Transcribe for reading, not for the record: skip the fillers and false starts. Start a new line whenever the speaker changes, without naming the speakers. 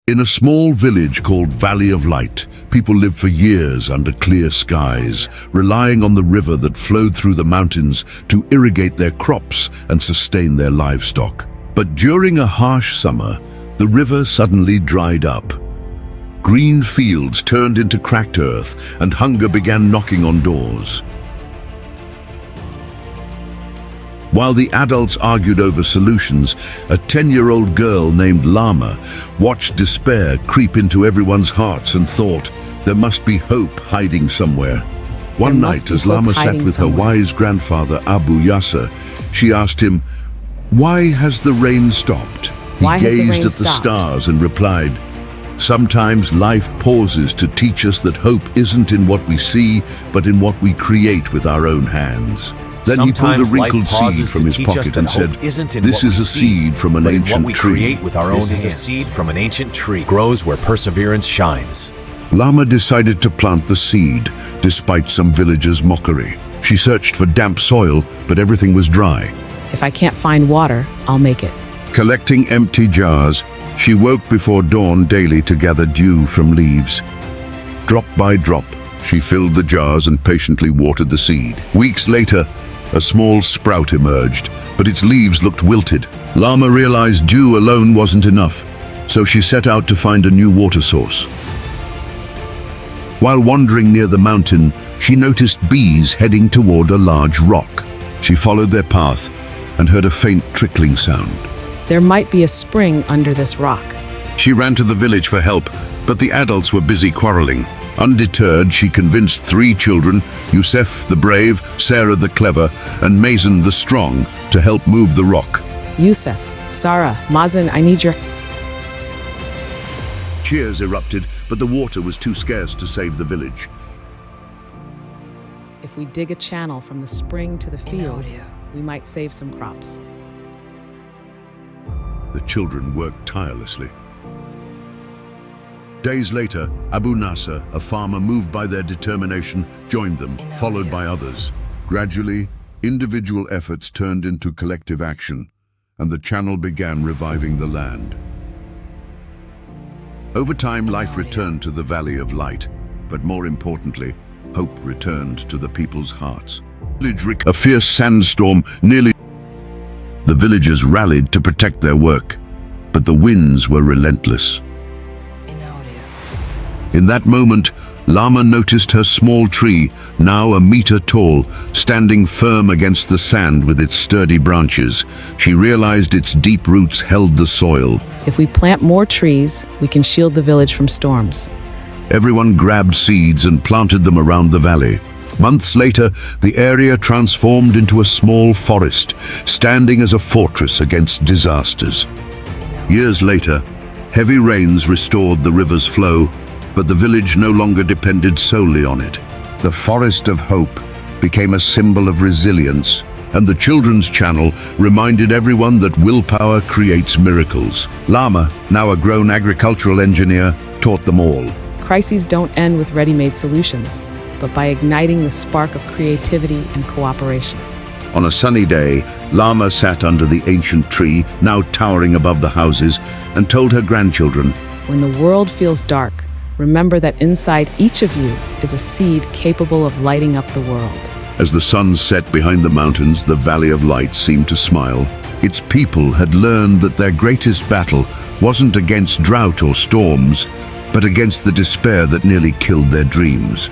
In a small village called Valley of Light, people lived for years under clear skies, relying on the river that flowed through the mountains to irrigate their crops and sustain their livestock. But during a harsh summer, the river suddenly dried up. Green fields turned into cracked earth, and hunger began knocking on doors. While the adults argued over solutions, a 10-year-old girl named Lama watched despair creep into everyone's hearts and thought, there must be hope hiding somewhere. One night, as Lama sat with her wise grandfather Abu Yasser, she asked him, "Why has the rain stopped?" He gazed at the stars and replied, "Sometimes life pauses to teach us that hope isn't in what we see, but in what we create with our own hands." Then he pulled a wrinkled seed from his pocket and said, "This is a seed from an ancient tree."
This is a seed from an ancient tree. Grows where perseverance shines.
Lama decided to plant the seed, despite some villagers' mockery. She searched for damp soil, but everything was dry.
If I can't find water, I'll make it.
Collecting empty jars, she woke before dawn daily to gather dew from leaves. Drop by drop, she filled the jars and patiently watered the seed. Weeks later, a small sprout emerged, but its leaves looked wilted. Lama realized dew alone wasn't enough, so she set out to find a new water source. While wandering near the mountain, she noticed bees heading toward a large rock. She followed their path and heard a faint trickling sound.
There might be a spring under this rock.
She ran to the village for help, but the adults were busy quarreling. Undeterred, she convinced 3 children, Youssef the brave, Sarah the clever, and Mazen the strong, to help move the rock.
Youssef, Sarah, Mazen, I need your...
Cheers erupted, but the water was too scarce to save the village.
If we dig a channel from the spring to the fields, we might save some crops.
The children worked tirelessly. Days later, Abu Nasser, a farmer moved by their determination, joined them, followed by others. Gradually, individual efforts turned into collective action, and the channel began reviving the land. Over time, life returned to the Valley of Light, but more importantly, hope returned to the people's hearts. A fierce sandstorm nearly... The villagers rallied to protect their work, but the winds were relentless. In that moment, Lama noticed her small tree, now a meter tall, standing firm against the sand with its sturdy branches. She realized its deep roots held the soil.
If we plant more trees, we can shield the village from storms.
Everyone grabbed seeds and planted them around the valley. Months later, the area transformed into a small forest, standing as a fortress against disasters. Years later, heavy rains restored the river's flow, but the village no longer depended solely on it. The Forest of Hope became a symbol of resilience, and the Children's Channel reminded everyone that willpower creates miracles. Lama, now a grown agricultural engineer, taught them all.
Crises don't end with ready-made solutions, but by igniting the spark of creativity and cooperation.
On a sunny day, Lama sat under the ancient tree, now towering above the houses, and told her grandchildren,
"When the world feels dark, remember that inside each of you is a seed capable of lighting up the world."
As the sun set behind the mountains, the Valley of Light seemed to smile. Its people had learned that their greatest battle wasn't against drought or storms, but against the despair that nearly killed their dreams.